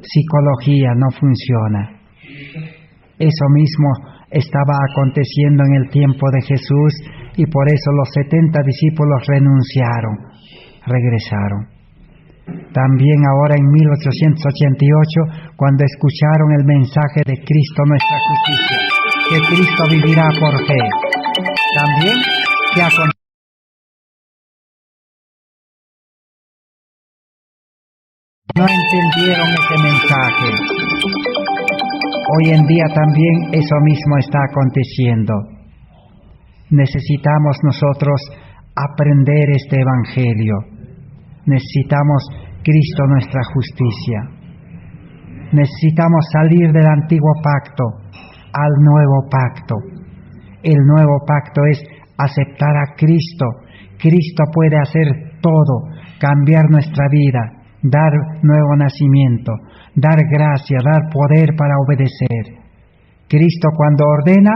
Psicología no funciona. Eso mismo estaba aconteciendo en el tiempo de Jesús y por eso los 70 discípulos renunciaron, regresaron. También ahora en 1888, cuando escucharon el mensaje de Cristo nuestra justicia, que Cristo vivirá por fe, también ¿qué acontece? No entendieron ese mensaje. Hoy en día también eso mismo está aconteciendo. Necesitamos nosotros aprender este evangelio. Necesitamos Cristo nuestra justicia. Necesitamos salir del antiguo pacto al nuevo pacto. El nuevo pacto es aceptar a Cristo. Cristo puede hacer todo, cambiar nuestra vida, dar nuevo nacimiento, dar gracia, dar poder para obedecer. Cristo cuando ordena,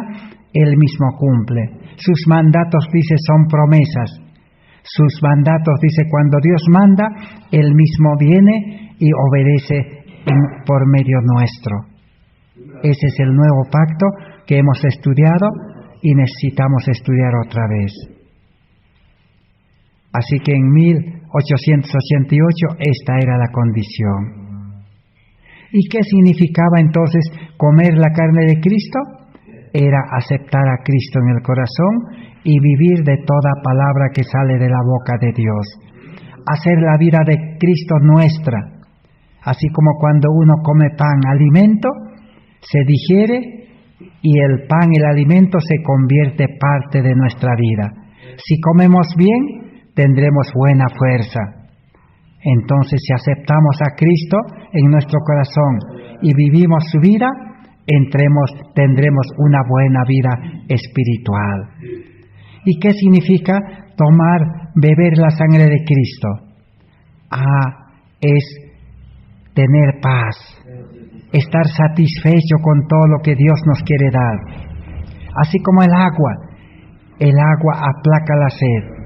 Él mismo cumple. Sus mandatos, dice, son promesas. Sus mandatos, dice, cuando Dios manda, Él mismo viene y obedece por medio nuestro. Ese es el nuevo pacto que hemos estudiado y necesitamos estudiar otra vez. Así que en 1888 esta era la condición. ¿Y qué significaba entonces comer la carne de Cristo? Era aceptar a Cristo en el corazón y vivir de toda palabra que sale de la boca de Dios. Hacer la vida de Cristo nuestra. Así como cuando uno come pan, alimento, se digiere y el pan, el alimento, se convierte parte de nuestra vida. Si comemos bien, tendremos buena fuerza. Entonces, si aceptamos a Cristo en nuestro corazón y vivimos su vida, tendremos una buena vida espiritual. ¿Y qué significa beber la sangre de Cristo? Es tener paz, estar satisfecho con todo lo que Dios nos quiere dar. Así como el agua aplaca la sed.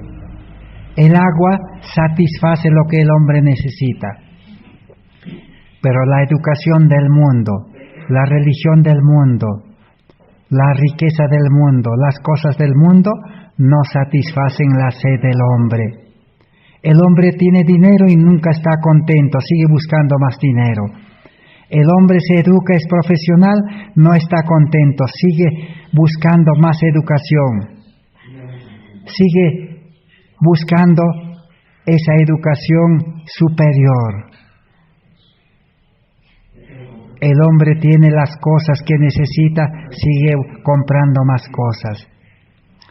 El agua satisface lo que el hombre necesita. Pero la educación del mundo, la religión del mundo, la riqueza del mundo, las cosas del mundo, no satisfacen la sed del hombre. El hombre tiene dinero y nunca está contento, sigue buscando más dinero. El hombre se educa, es profesional, no está contento, sigue buscando más educación. Sigue buscando esa educación superior. El hombre tiene las cosas que necesita, sigue comprando más cosas.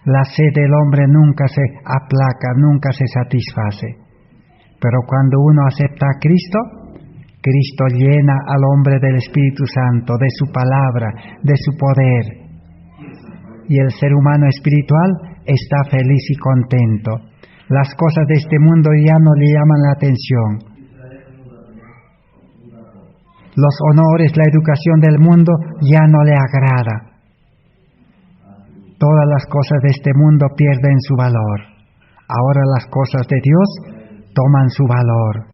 La sed del hombre nunca se aplaca, nunca se satisface. Pero cuando uno acepta a Cristo, Cristo llena al hombre del Espíritu Santo, de su palabra, de su poder. Y el ser humano espiritual está feliz y contento. Las cosas de este mundo ya no le llaman la atención. Los honores, la educación del mundo ya no le agrada. Todas las cosas de este mundo pierden su valor. Ahora las cosas de Dios toman su valor.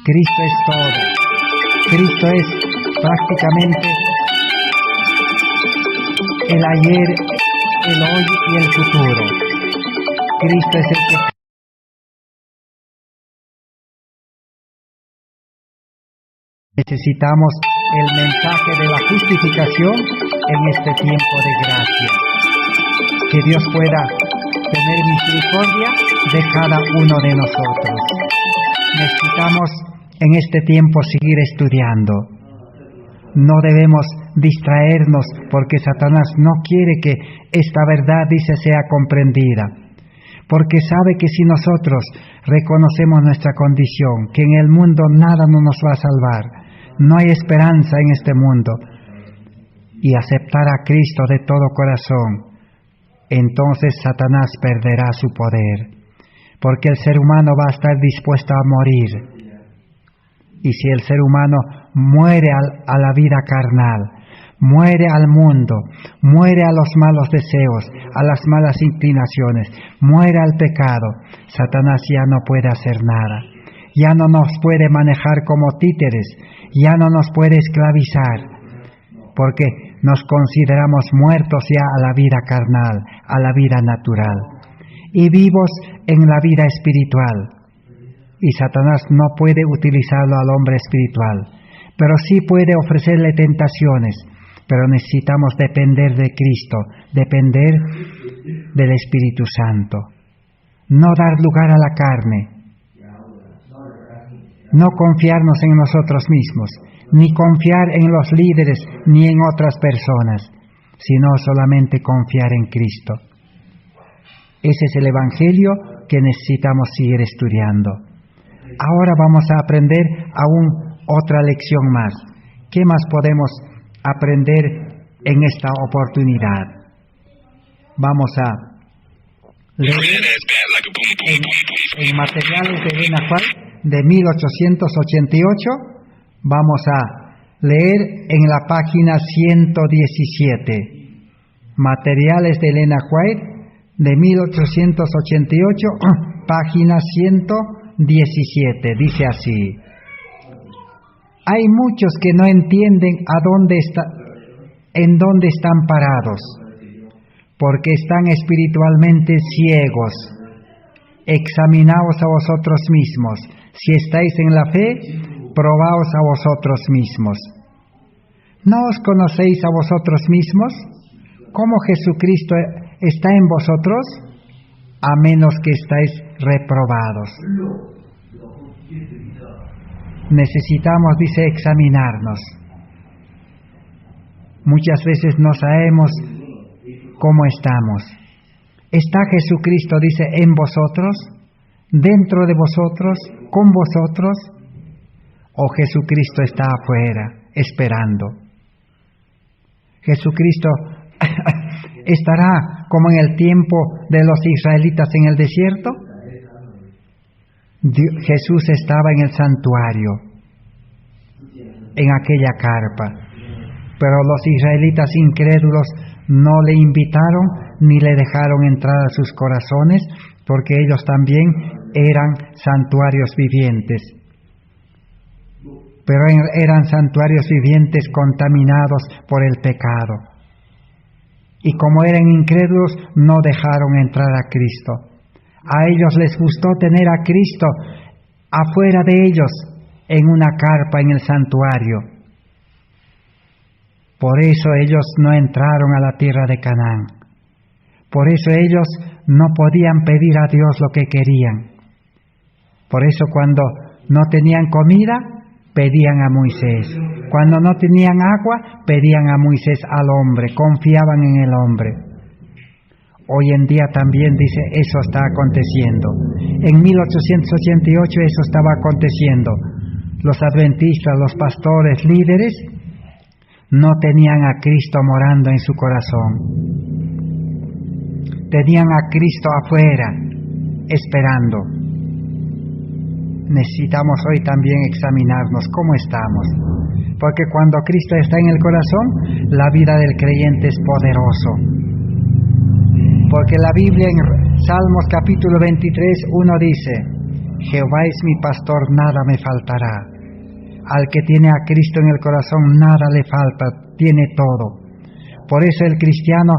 Cristo es todo. Cristo es prácticamente el ayer, el hoy y el futuro. Cristo es el que necesitamos el mensaje de la justificación en este tiempo de gracia. Que Dios pueda tener misericordia de cada uno de nosotros. Necesitamos en este tiempo seguir estudiando. No debemos distraernos porque Satanás no quiere que esta verdad, dice, sea comprendida. Porque sabe que si nosotros reconocemos nuestra condición, que en el mundo nada no nos va a salvar, no hay esperanza en este mundo, y aceptar a Cristo de todo corazón, entonces Satanás perderá su poder, porque el ser humano va a estar dispuesto a morir. Y si el ser humano muere a la vida carnal, Muere al mundo, muere a los malos deseos, a las malas inclinaciones, muere al pecado. Satanás ya no puede hacer nada, ya no nos puede manejar como títeres, ya no nos puede esclavizar, porque nos consideramos muertos ya a la vida carnal, a la vida natural, y vivos en la vida espiritual. Y Satanás no puede utilizarlo al hombre espiritual, pero sí puede ofrecerle tentaciones. Pero necesitamos depender de Cristo, depender del Espíritu Santo. No dar lugar a la carne. No confiarnos en nosotros mismos, ni confiar en los líderes, ni en otras personas, sino solamente confiar en Cristo. Ese es el Evangelio que necesitamos seguir estudiando. Ahora vamos a aprender aún otra lección más. ¿Qué más podemos aprender en esta oportunidad? Vamos a leer en materiales de Elena White de 1888, vamos a leer en la página 117. Materiales de Elena White de 1888, página 117, dice así: hay muchos que no entienden en dónde están parados, porque están espiritualmente ciegos. Examinaos a vosotros mismos. Si estáis en la fe, probaos a vosotros mismos. ¿No os conocéis a vosotros mismos? ¿Cómo Jesucristo está en vosotros? A menos que estáis reprobados. Necesitamos, dice, examinarnos. Muchas veces no sabemos cómo estamos. ¿Está Jesucristo, dice, en vosotros, dentro de vosotros, con vosotros? ¿O Jesucristo está afuera, esperando? Jesucristo estará como en el tiempo de los israelitas en el desierto. Jesús estaba en el santuario, en aquella carpa, pero los israelitas incrédulos no le invitaron ni le dejaron entrar a sus corazones, porque ellos también eran santuarios vivientes, pero eran santuarios vivientes contaminados por el pecado, y como eran incrédulos no dejaron entrar a Cristo. A ellos les gustó tener a Cristo afuera de ellos, en una carpa en el santuario. Por eso ellos no entraron a la tierra de Canaán. Por eso ellos no podían pedir a Dios lo que querían. Por eso cuando no tenían comida, pedían a Moisés. Cuando no tenían agua, pedían a Moisés, al hombre, confiaban en el hombre. Hoy en día también, dice, eso está aconteciendo. En 1888 eso estaba aconteciendo. Los adventistas, los pastores, líderes, no tenían a Cristo morando en su corazón. Tenían a Cristo afuera, esperando. Necesitamos hoy también examinarnos cómo estamos. Porque cuando Cristo está en el corazón, la vida del creyente es poderoso. Porque la Biblia en Salmos capítulo 23, 1 dice: Jehová es mi pastor, nada me faltará. Al que tiene a Cristo en el corazón, nada le falta, tiene todo. Por eso el cristiano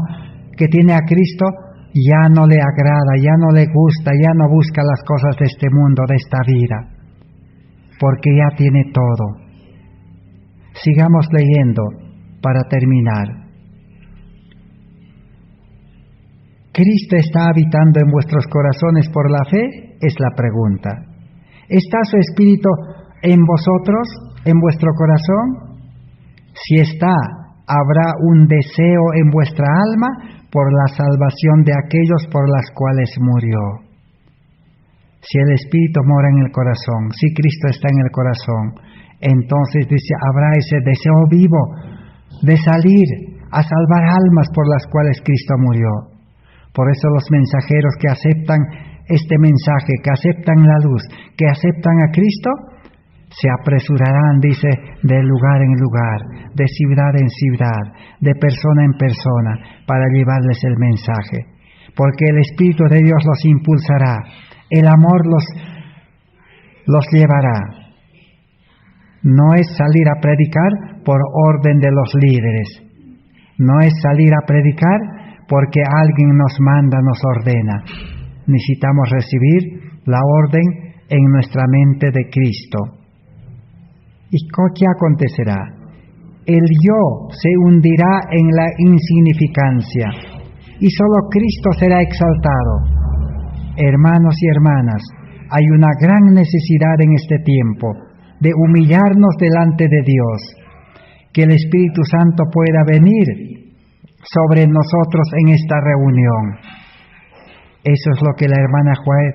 que tiene a Cristo ya no le agrada, ya no le gusta, ya no busca las cosas de este mundo, de esta vida, porque ya tiene todo. Sigamos leyendo para terminar. ¿Cristo está habitando en vuestros corazones por la fe? Es la pregunta. ¿Está su Espíritu en vosotros, en vuestro corazón? Si está, habrá un deseo en vuestra alma por la salvación de aquellos por las cuales murió. Si el Espíritu mora en el corazón, si Cristo está en el corazón, entonces dice, habrá ese deseo vivo de salir a salvar almas por las cuales Cristo murió. Por eso los mensajeros que aceptan este mensaje, que aceptan la luz, que aceptan a Cristo, Se apresurarán, dice, de lugar en lugar, de ciudad en ciudad, de persona en persona, para llevarles el mensaje. Porque el Espíritu de Dios los impulsará, el amor los llevará. No es salir a predicar por orden de los líderes. No es salir a predicar porque alguien nos manda, nos ordena. Necesitamos recibir la orden en nuestra mente de Cristo. ¿Y qué acontecerá? El yo se hundirá en la insignificancia y solo Cristo será exaltado. Hermanos y hermanas, hay una gran necesidad en este tiempo de humillarnos delante de Dios, que el Espíritu Santo pueda venir sobre nosotros en esta reunión. Eso es lo que la hermana Juárez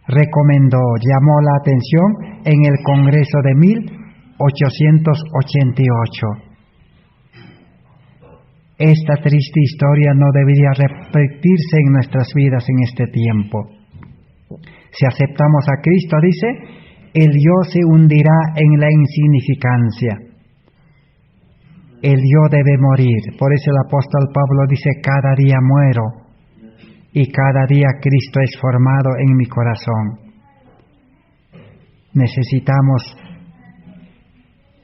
recomendó, llamó la atención en el Congreso de 1888. Esta triste historia no debería repetirse en nuestras vidas en este tiempo. Si aceptamos a Cristo, dice, el yo se hundirá en la insignificancia. El yo debe morir. Por eso el apóstol Pablo dice, cada día muero y cada día Cristo es formado en mi corazón. Necesitamos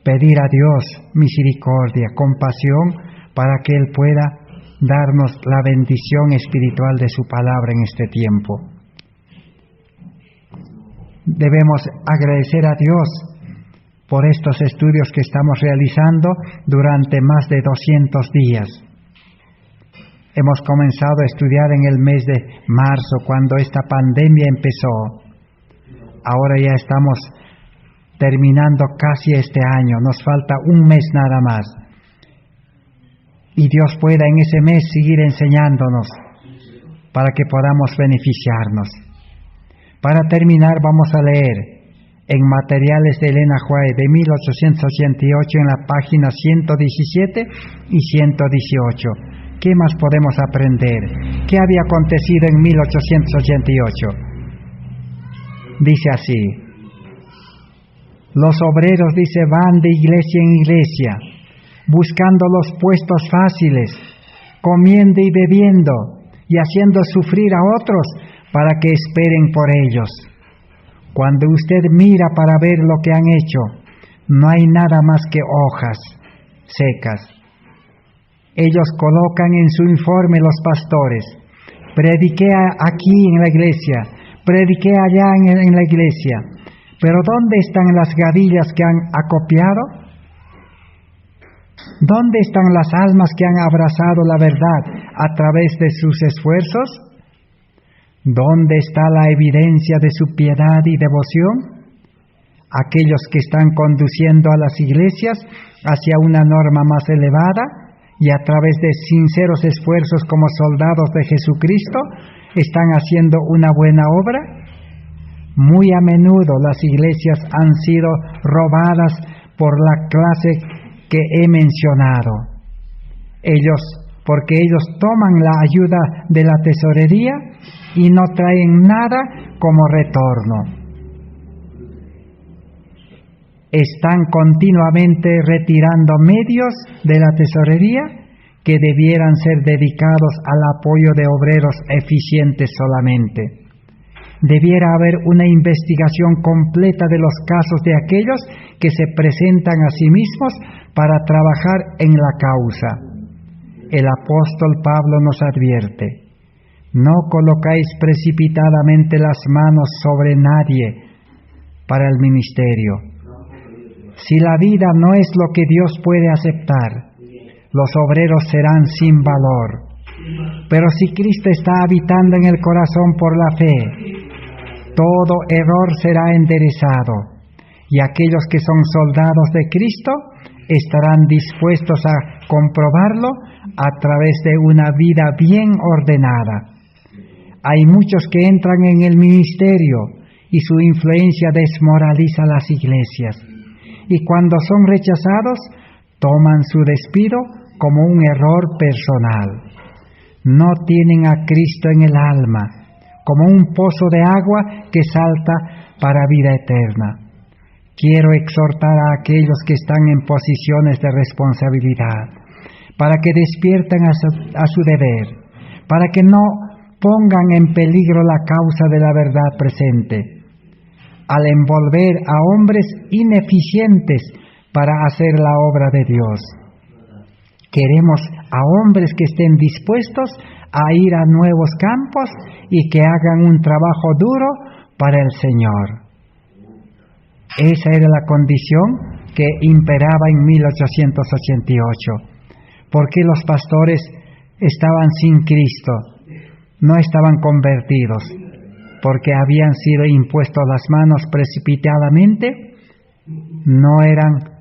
pedir a Dios misericordia, compasión, para que Él pueda darnos la bendición espiritual de su palabra en este tiempo. Debemos agradecer a Dios por estos estudios que estamos realizando durante más de 200 días. Hemos comenzado a estudiar en el mes de marzo, cuando esta pandemia empezó. Ahora ya estamos terminando casi este año, nos falta un mes nada más. Y Dios pueda en ese mes seguir enseñándonos para que podamos beneficiarnos. Para terminar, vamos a leer en Materiales de Elena White de 1888 en la página 117 y 118. ¿Qué más podemos aprender? ¿Qué había acontecido en 1888? Dice así: los obreros, dice, van de iglesia en iglesia, buscando los puestos fáciles, comiendo y bebiendo, y haciendo sufrir a otros para que esperen por ellos. Cuando usted mira para ver lo que han hecho, no hay nada más que hojas secas. Ellos colocan en su informe los pastores: prediqué aquí en la iglesia, prediqué allá en la iglesia. Pero ¿dónde están las gavillas que han acopiado? ¿Dónde están las almas que han abrazado la verdad a través de sus esfuerzos? ¿Dónde está la evidencia de su piedad y devoción? Aquellos que están conduciendo a las iglesias hacia una norma más elevada y a través de sinceros esfuerzos como soldados de Jesucristo, ¿están haciendo una buena obra? Muy a menudo las iglesias han sido robadas por la clase que he mencionado. Porque ellos toman la ayuda de la tesorería y no traen nada como retorno. Están continuamente retirando medios de la tesorería que debieran ser dedicados al apoyo de obreros eficientes solamente. Debiera haber una investigación completa de los casos de aquellos que se presentan a sí mismos para trabajar en la causa. El apóstol Pablo nos advierte: no colocáis precipitadamente las manos sobre nadie para el ministerio. Si la vida no es lo que Dios puede aceptar, los obreros serán sin valor. Pero si Cristo está habitando en el corazón por la fe, todo error será enderezado, y aquellos que son soldados de Cristo estarán dispuestos a comprobarlo a través de una vida bien ordenada. Hay muchos que entran en el ministerio y su influencia desmoraliza las iglesias, y cuando son rechazados, toman su despido como un error personal. No tienen a Cristo en el alma, como un pozo de agua que salta para vida eterna. quiero exhortar a aquellos que están en posiciones de responsabilidad, para que despierten a su deber, para que no pongan en peligro la causa de la verdad presente, al envolver a hombres ineficientes para hacer la obra de Dios. Queremos a hombres que estén dispuestos a ir a nuevos campos y que hagan un trabajo duro para el Señor. Esa era la condición que imperaba en 1888, porque los pastores estaban sin Cristo, no estaban convertidos, porque habían sido impuestos las manos precipitadamente, no eran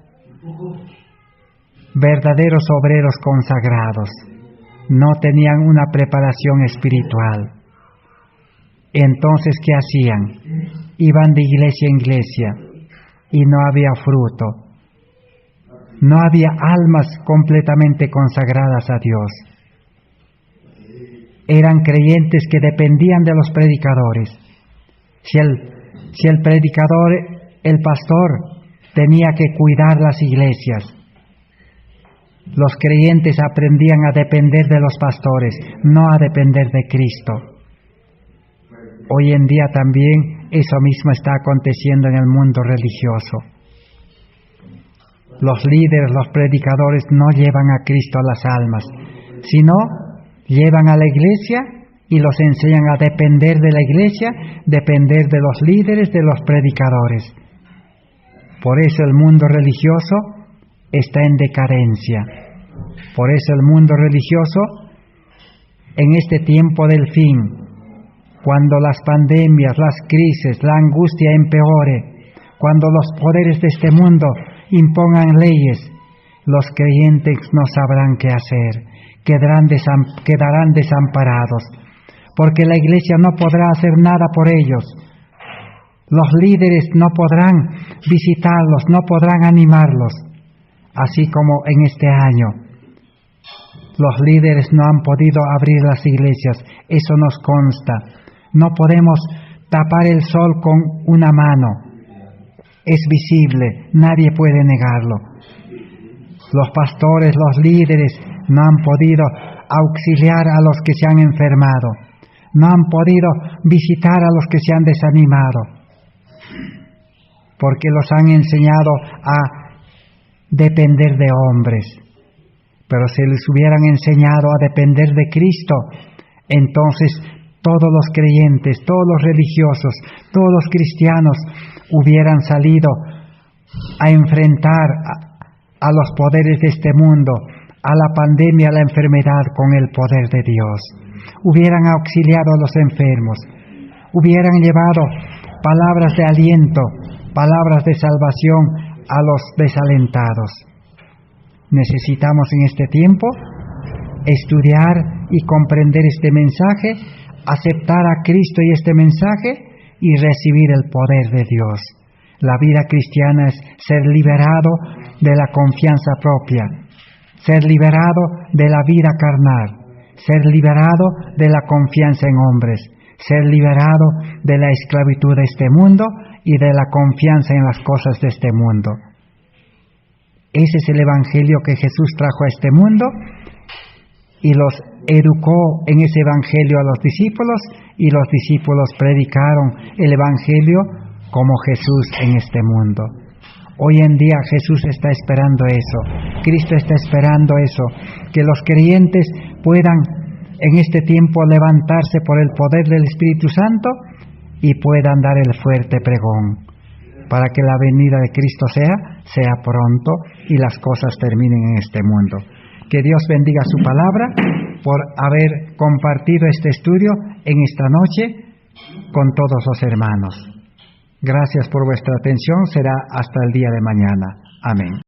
verdaderos obreros consagrados, no tenían una preparación espiritual. Entonces, ¿qué hacían? Iban de iglesia en iglesia y no había fruto. No había almas completamente consagradas a Dios. Eran creyentes que dependían de los predicadores. Si el predicador, el pastor, tenía que cuidar las iglesias, los creyentes aprendían a depender de los pastores, no a depender de Cristo. Hoy en día también eso mismo está aconteciendo en el mundo religioso. Los líderes, los predicadores no llevan a Cristo a las almas, sino llevan a la iglesia y los enseñan a depender de la iglesia, depender de los líderes, de los predicadores. Por eso el mundo religioso está en decadencia. Por eso el mundo religioso, en este tiempo del fin, cuando las pandemias, las crisis, la angustia empeore, cuando los poderes de este mundo impongan leyes, los creyentes no sabrán qué hacer, quedarán desamparados, porque la iglesia no podrá hacer nada por ellos. Los líderes no podrán visitarlos, no podrán animarlos, así como en este año. Los líderes no han podido abrir las iglesias, eso nos consta. No podemos tapar el sol con una mano. Es visible, nadie puede negarlo. Los pastores, los líderes no han podido auxiliar a los que se han enfermado, no han podido visitar a los que se han desanimado, porque los han enseñado a depender de hombres. Pero si les hubieran enseñado a depender de Cristo, entonces todos los creyentes, todos los religiosos, todos los cristianos hubieran salido a enfrentar a los poderes de este mundo, a la pandemia, a la enfermedad con el poder de Dios. Hubieran auxiliado a los enfermos, hubieran llevado palabras de aliento, palabras de salvación a los desalentados. Necesitamos en este tiempo estudiar y comprender este mensaje, aceptar a Cristo y este mensaje y recibir el poder de Dios. La vida cristiana es ser liberado de la confianza propia, ser liberado de la vida carnal, ser liberado de la confianza en hombres, ser liberado de la esclavitud de este mundo y de la confianza en las cosas de este mundo. Ese es el evangelio que Jesús trajo a este mundo y los educó en ese evangelio a los discípulos, y los discípulos predicaron el evangelio como Jesús en este mundo. Hoy en día Jesús está esperando eso, Cristo está esperando eso, que los creyentes puedan en este tiempo levantarse por el poder del Espíritu Santo y puedan dar el fuerte pregón, para que la venida de Cristo sea pronto y las cosas terminen en este mundo. Que Dios bendiga su palabra por haber compartido este estudio en esta noche con todos los hermanos. Gracias por vuestra atención, será hasta el día de mañana. Amén.